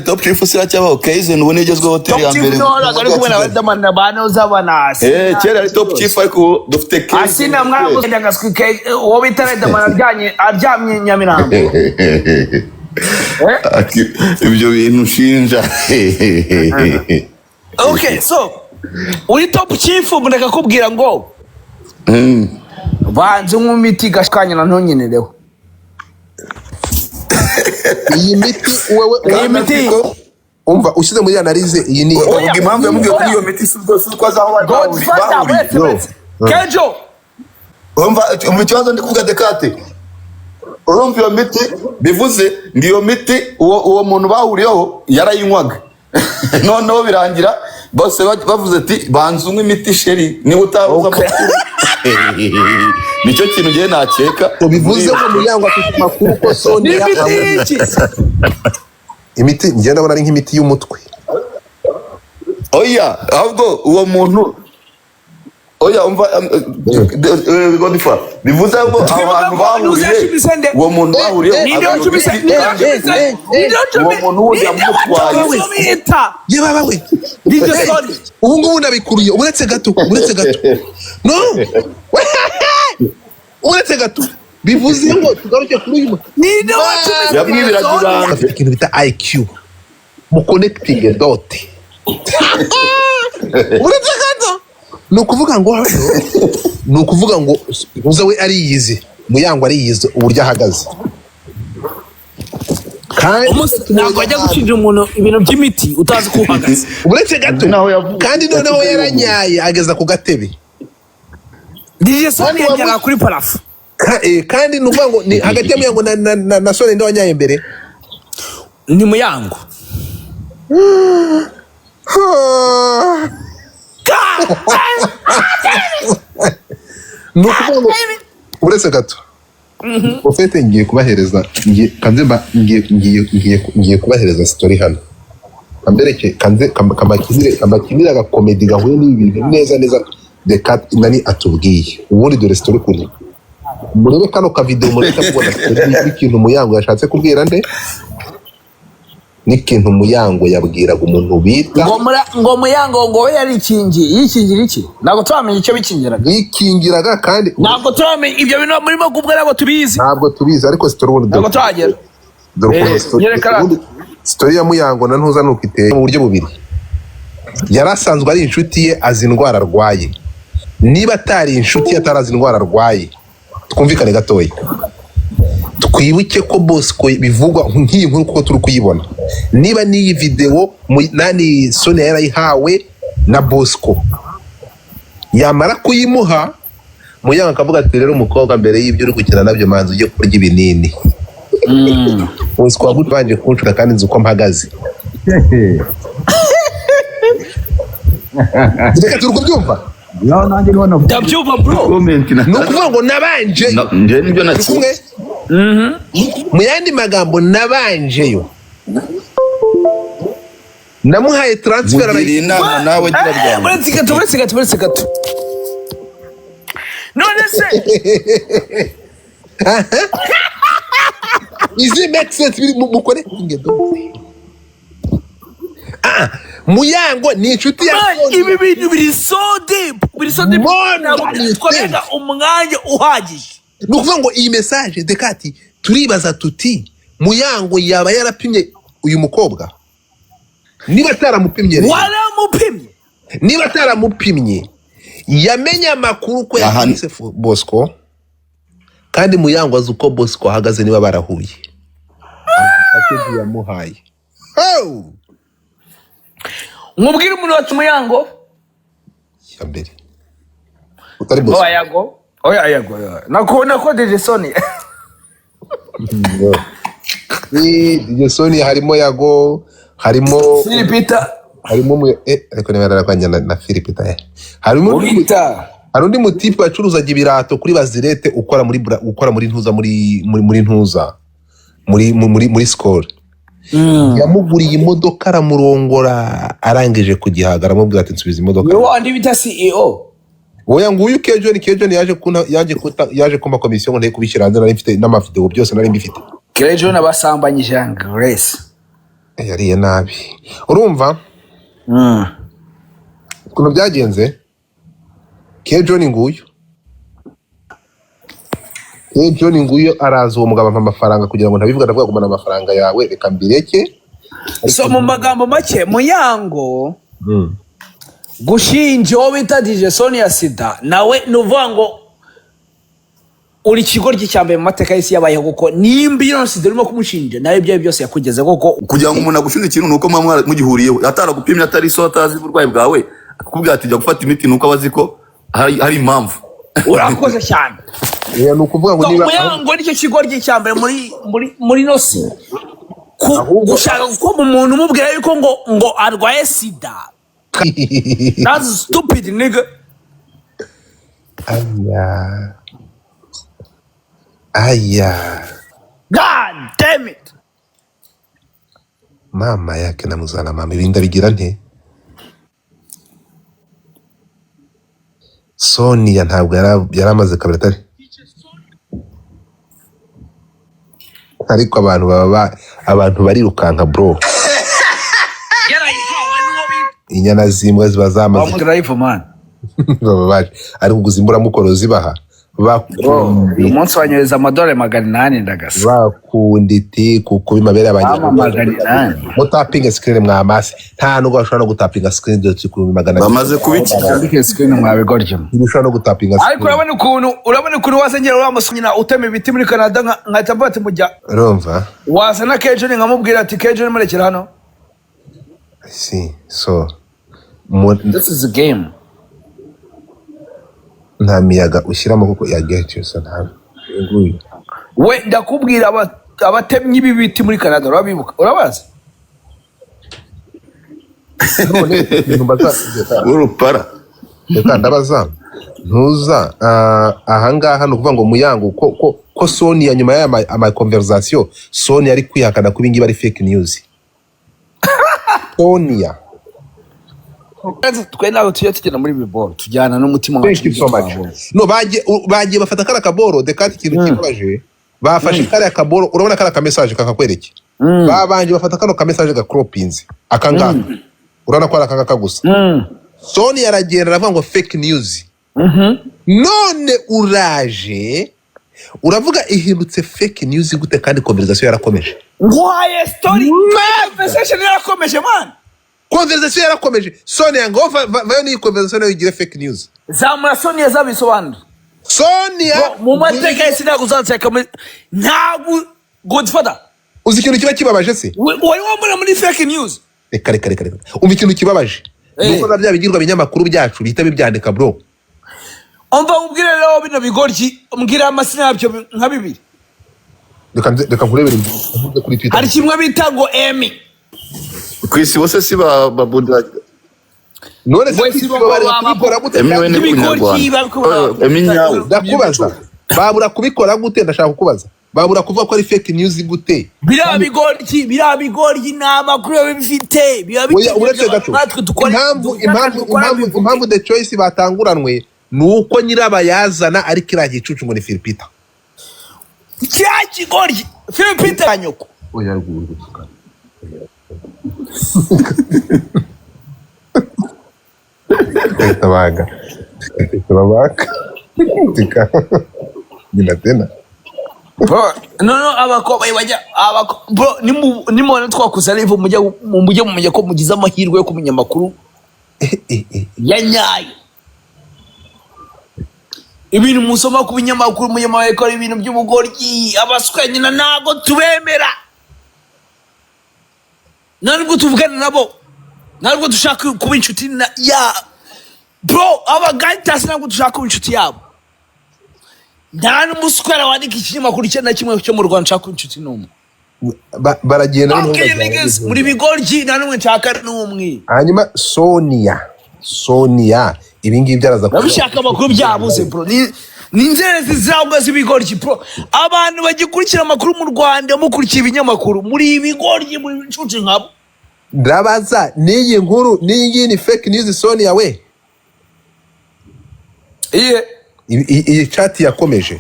Top chief sira cyabaho Kaizen ubu nigezweho hotel ya Top chief mbere. no ari kumwe na Riderman na bano zabana. Kera ari top chief ariko dufite Kaizen. Asina mwabo ndagaswike uwo bita Riderman aryamye Nyamirambo. Ibyo bintu shinja. Okay, so uri top chief mundaka kubwira ngo banze nk'umiti gashkanya na ntonyenereho. iyi miti wewe miti umva ushyize muri analize iyi ni Uvuga impamvu yamubwiye kuri iyo miti suko azaho Godfather Kejo umva ikibazo ndi kuvuga Dekate. Urumva iyo miti bivuze ngo iyo miti uwo muntu bahuriyeho yarayinywaga. Noneho birangira bose bavuze ati banze unywe imiti sheri niba utabuza amakuru. Nicyo kintu ngiye nakeka. bivuze ngo Muyango afite amakuru ko Sonia imiti ngenda ndabona ari nk'imiti y'umutwe. Oya ahubwo uwo muntu oya umva Godfather bivuze ngo abantu bahuriye uwo muntu bahuriye uwo muntu wundi yamutwaye Yeba we ubu ngubu ndabikuriye uretse gato no uretse gato bivuze ngo tugaruke kuri uyu ninde wacumise yabwibiragira afite ikintu bita IQ mu connecting dot uretse gato ni ukuvuga ngo uza we ariyizi Muyango ariyizi uburyo ahagaze kandi ntabwo ajya gushinja umuntu ibintu by'imiti utazi ko uhagaze uretse gato kandi noneho yaranyaye ageza ku gatebe DJ Sonia yagera kuri parafu kandi nuvuga ngo ni hagati ya Muyango na Sonia ndo wanyaye mbere ni Muyango nukuvuga ngo uretse gato Profete ngiye kubahereza ngiye kubahereza story hano ambereke kamakinire agakomedi gahuye n'ibintu neza Dekat nani atubwiye ubundi dore story kuri murebe kano ka video mureka kubona story y'ikintu Muyango yashatse kubwira nde n'ikintu Muyango yabwiraga umuntu bita ngo Muyango ngo we yari yikingira iki ntabwo twamenye icyo bikingiraga kandi ntabwo twamenye ibyo bintu murimo kubwa ntabwo tubizi ariko story ubundi ntabwo twagera story ya Muyango na ntuza nuko iteye mu buryo bubiri yarasanzwe ari inshuti ye azi indwara arwaye niba atari inshuti atarazi indwara arwaye twumvikane gatoya twibuke ko Bosco bivugwa nk'iyi nkuru kuko turi kuyibona niba n'iyi video nani Sonia yarayihawe na Bosco yamara kuyimuha Muyango akavuga ati rero umukobwa mbere y'ibyo uri gukina nabyo manzi ujye kurya ibinini Bosco wagutwanje kunshura kandi nzi uko mpagaze reka turi kubyumva nanjye niho navuga ndabyumva bro ni ukuvuga ngo nabanje nje nibyo kumwe mu yandi magambo nabanjeyo namuhaye transfer inama nawe gira ryama uretse gato none se izi make sense mukore ingedo Muyango ni inshuti ya ibi bintu biri so deep twabega umwanya uhagije ni ukuvuga ngo iyi message Dekati turibaza tuti Muyango yaba yarapimye uyu mukobwa niba ataramupimye niba ataramupimye yamenye amakuru ko yanditse Bosco kandi Muyango azi uko Bosco ahagaze niba barahuye ati yamuhaye nkubwire umuntu wacu Muyango ya mbere utari Bosco oya nakubona ko DJ Sonia DJ Sonia harimo Yago harimo Philipita harimo ariko niba narakwanya na Philipita harimo hari undi mutipe wacuruzaga ibirato kuri Bazirete ukora muri ntuza muri ntuza muri score yamuguriye imodoka aramurongora arangije kugihaga aramubwira ati nsubiza imodoka wowe wandi bita CEO oya nguyu Kejo yaje kuma komisiyo ngo ntaye kubishyira hanze nari mfite n'amavideo byose nari mbifite Kejo nabasambanyije Grace. Yariye nabi. Urumva? Kuno byagenze? Kejo ni nguyu. Kejo ni nguyu araza uwo mugabo amafaranga kugira ngo ntabivuga ndavuga kumana amafaranga yawe reka mbireke. So mu magambo make Muyango gushinja uwo bita DJ Sonia Sida nawe nuvuga ngo uri kigoryi cyambaye mu mateka y'isi yabayeho kuko nimba iyo Sida urimo kumushinja nawe ibyo byose yakugeze koko kugira ngo umuntu agushinja ikintu nuko mwamwe mugihuriyeho atara gupimya atari so atazi uburwayi bwawe akubwira ati jya gufata imiti nuko abazi ko hari impamvu urakoze cyane. Ni ukuvuga ngo niba Muyango nicyo kigoryi cyambaye muri nosi gushaka ko umuntu umubwira yuko ngo arwaye Sida. That's stupid nigga. Aya. God damn it. Mama yake namuzana mama ibinda bigira nte? Sonia ntabwo yaramaze kabiri atari. Ariko abantu barirukanka bro. Inyana zimbwa ziba zamaze. Drive man. Baba baje. Ari kuguzimbura mukoro zibaha. Uyu munsi wanyereza amadolari 800 ndagasa. Bakunditi kuko bimabere abanyarwanda. Mutapinga screen mwamase. Nta nubwo bashobora no gutapinga screen doti ku 800. bamaze kubikira screen mwabigorje. Ntibishobora no gutapinga screen. Ariko urabona ukuntu wasengera uramusonyina utema ibiti muri Canada nkahita mbati mujya. Urumva? Wasana Kejo ni nkamubwira ati Kejo ni murekera hano. See, so this is a game. Nta miyaga ushyiramo kuko yageje yose nta nguyu. We ndakubwira abatemye ibi biti muri Canada urabibuka urabazi? urupara Reka ndabaza ntuza ahangaha no kuvuga ngo Muyango ko Sonia nyuma ya ama conversation Sonia ari kwihakana ko ibingi bari fake news. Sonia twe nawe tugenda muri biboro tujyana n'umutima wacu. Thank you so much. No bagiye bafata kara kaboro de kati kintu kibaje bafashe kara kaboro urabona kara ka message kakakwereke babanje bafata kano ka message ga cropins akanga urabona ko arakanga kagusa Sonia aragenda aravuga ngo fake news none uraje uravuga ihindutse fake news gute kandi conversation yarakomeje ngwaye story conversation yarakomeje man. Conversation yarakomeje. Sonia ngo vayo ni conversation yigire fake news. Zamura Sonia zabisobanura. Sonia mu mateka y'isi nakuzantseka ntago Godfather. Uzi ikintu kiba kibabaje se? Wari wambona muri fake news. Reka. Umva ikintu kibabaje. Nuko na bya bigirwa binyamakuru byacu bihita bibyandika bro. Umva ubwire rero bino bigoryi umbwira amasina yabyo nka bibiri. Reka kurebera kuri Twitter. Hari kimwe bita ngo Emmy. Kwisi wose si babuda none se babura gute ndakubaza babura kubikora gute ndashaka kukubaza babura kuvuga ko ari fake news gute bira bigoryi n'amakuru y'abifite uretse gato impamvu the choice batanguranwe nuko nyirabayazana ari kiragiye icucu ngo ni Philipita cya kigoryi Philipita nyoko oya rwuruka Tabaga. Gina tena. Bro, no abakobwa bajya bro nimubona twakuza live mujye ko mugize amahirwe yo kumenya makuru yanyaye. Ibintu musoma ku binyamakuru munyamaye ko ibintu by'ubugoryi abaswanye nago tubemera. Ntabwo tuvugana nabo ntabwo dushaka kuba inshuti ya bro abagantasi ntabwo dushaka kuba inshuti yabo nta n'umuswera wandika ikinyamakuru na kimwe cyo mu Rwanda nshaka kuba inshuti n'umwe baragenda muri bigoryi nta n'umwe nshaka n'umwe. Hanyuma Sonia ibingibi byaraza bishaka amakuru byabuze bro ni inzerezi zirabwa z'ibigoryi bro abantu bagikurikira amakuru mu Rwanda mukurikiye ibinyamakuru muri ibigoryi muri inshuti nkabo. Ndabaza niyi nkuru niyi ni fake news Sonia we iyi chat yakomeje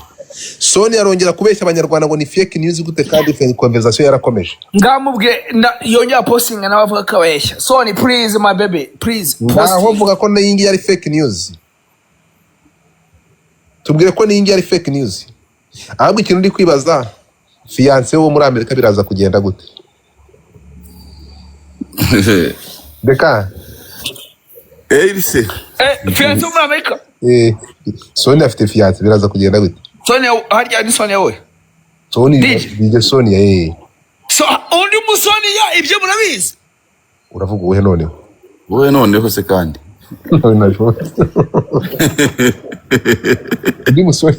Sonia arongera kubeshya abanyarwanda ngo ni fake news gute kandi conversation yarakomeje. Ngamubwe yongera posting n'abavuga ko abeshya. Sonia, please my baby, please post. Naho vuga ko n'iyingi yari fake news. Tubwire ko n'iyingi yari fake news. Ahubwo ikintu ndi kwibaza fiance wo muri Amerika biraza kugenda gute? Deka. Elise. Fiance wo muri Amerika? Sonia afite fiance biraza kugenda gute? Sonia harya ni Sonia we? Sonia Sonia So undi Sonia ibyo murabizi? Uravuga uwe noneho. Wowe noneho se kandi. Najo. Ndi musoni.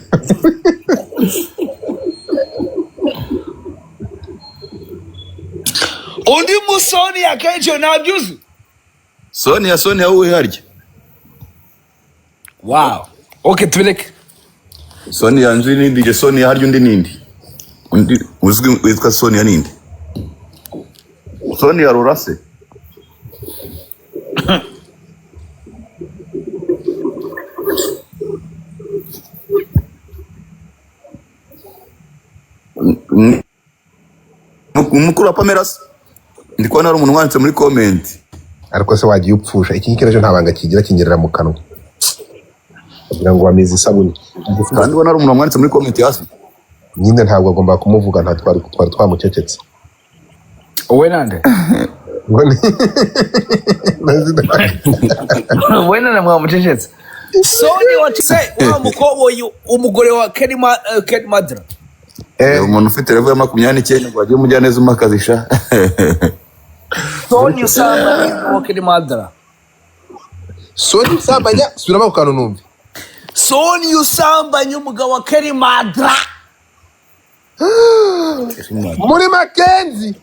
Undi Sonia kenshi nabyuzi. Sonia wowe harya. Wow. Okay, tubireke. Sonia nzi nindi Sonia harya undi nindi. Undi uzwi witwa Sonia nindi. Sonia Rorase. Umukuru wa Pameras ndiko nari umuntu wanditse muri comment ariko se wagiye upfusha iki kikereje ntabanga kigira kingerera mu kanwa kugira ngo bamize isabuni kandi nari umuntu wanditse muri comment hasi nyine ntabwo agomba kumuvuga nta twari twamucecetse wowe nande wowe nande mwamucecetse Sonia watise wa mukoboyi umugore wa Kedmadra umuntu ufite level ya 29 ngo agiye umujya neza umakazisha Sonia usambanya wa Kedmadra Sonia usambanya subiramo ku kantu numve Sonia usambanya umugabo wa Kedmadra muri Mackenzie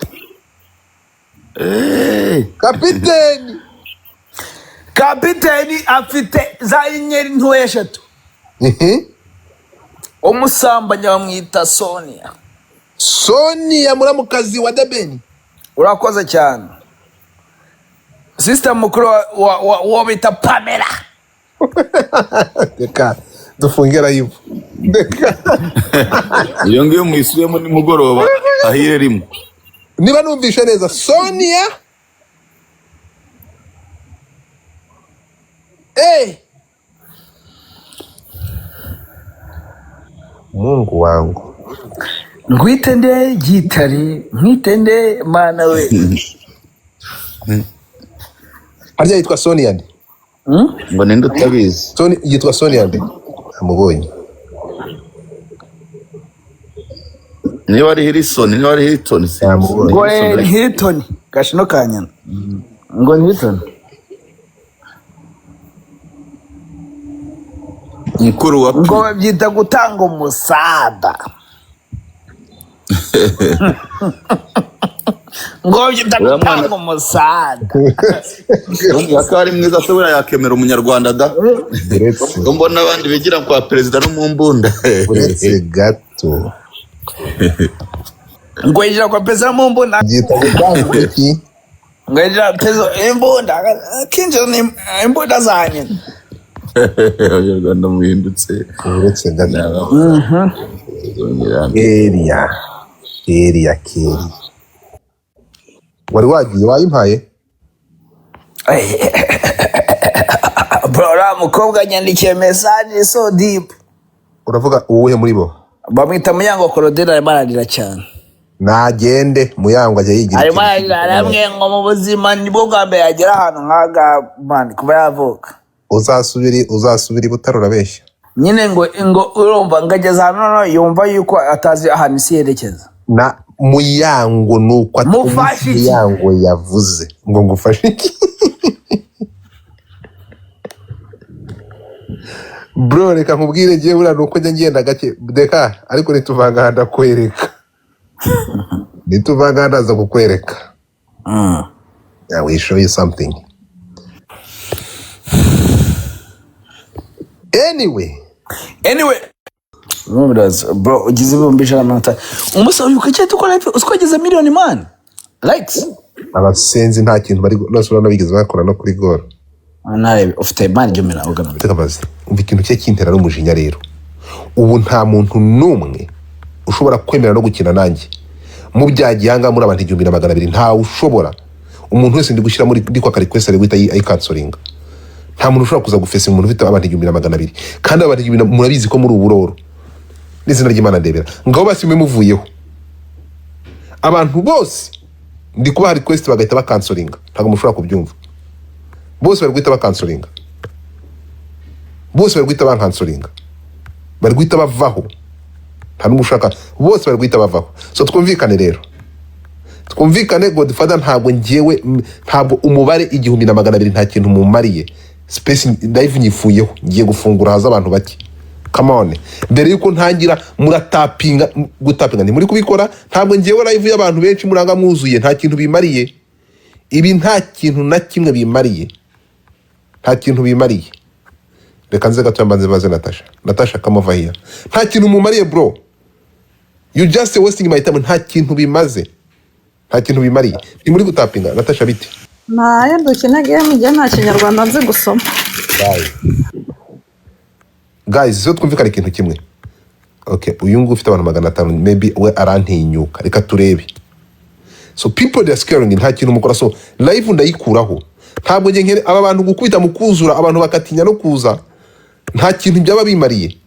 kapiteni afite za inyenyeri ntoya eshatu umusambanya bamwita Sonia muramukazi wa Debeni urakoze cyane sister mukuru wa bita Pamela deka dufungira yivu deka iyo ngiyo mwisubiyemo nimugoroba ahire rimwe niba numvishe neza Sonia Mungu wangu ngwitende gitari mwitende mana we harya yitwa Sonia ndi ngo ninde utabizi Sonia yitwa Sonia ndi amubonye niba ari Hilton niba ari Hilton ngo Hilton gashino kanyana ngo Hilton mukuru wa ngo babyita gutanga umusada ngo babyita gutanga umusada yakari mwiza asubira yakemera umunyarwanda da ngo mbona abandi bigira kwa president no mu mbunda uretse gato ngo yigira kwa president mu mbunda byita gutanga iki ngo yigira pezo imbunda kinje ni imbunda zanye abanyarwanda muhindutse uretse gato Keria wari wagiye wayimpaye bro mukobwa nyandikiye message so deep uravuga uwuhe muri bo bamwita Muyango Korodera yamararira cyane nagende Muyango ajya yigira ari mararira ramwe ngo mu buzima nibwo bwa mbere yagera ahantu nkaga man kuba yavuka uzasubira butarura beshya nyine ngo urumva ngageza hano yumva yuko atazi ahantu isi yerekeza na Muyango nuko Muyango yavuze ngo ngufashe iki bro reka nkubwire ngiye bura nuko njya ngenda gake deka ariko nituvanga handa kwereka nituvanga handa za kukwereka I will show you something anyway bro ugize ibumbi manata umusaba yuko cyo tukora uskogeze million man likes abasenzi nta kintu bari nose urana bigeze bakora no kuri goro nawe ufite imana jyo mena ugana bitakabaze umva ikintu cye kintera n'umujinya rero ubu nta muntu n'umwe ushobora kwemera no gukina nanjye mu byagihanga muri abantu 1200 nta ushobora umuntu wese ndi gushyira muri ndi kwa request ari guhita ayikansoringa nta muntu ushobora kuza gufesa umuntu ufite abantu 1200 kandi abantu 2000 murabizi ko muri uburoro n'izina ry'Imana ndebera ngaho basi muvuyeho abantu bose ndi kuba request bagahita bakansoringa ntago mushobora kubyumva bose bari guhita bakansoringa bose bari guhita bankansoringa bari guhita bavaho nta n'umushaka bose bari guhita bavaho so twumvikane rero twumvikane Godfather ntabwo ngewe ntabwo umubare 1200 nta kintu mumariye space live nyifuyeho ngiye gufungura haza abantu bake come on mbere yuko ntangira muratapinga gutapinga ni muri kubikora ntabwo ngewe live y'abantu benshi muranga mwuzuye nta kintu bimariye ibi nta kintu na kimwe bimariye nta kintu bimariye reka nze gato mbanze baze Natasha kamova here nta kintu mumariye bro you just wasting my time nta kintu bimaze nta kintu bimariye ni muri gutapinga Natasha biti naye dukina game je nta kinyarwanda nzi gusoma guys zo twumvikana ikintu kimwe okay uyu nguyu ufite abantu 500 maybe we arantinyuka reka turebe so people they are scaring nta kintu mukora so live ndayikuraho ntabwo nge nkere aba bantu gukubita mukuzura abantu bakatinya no kuza nta kintu byaba bimariye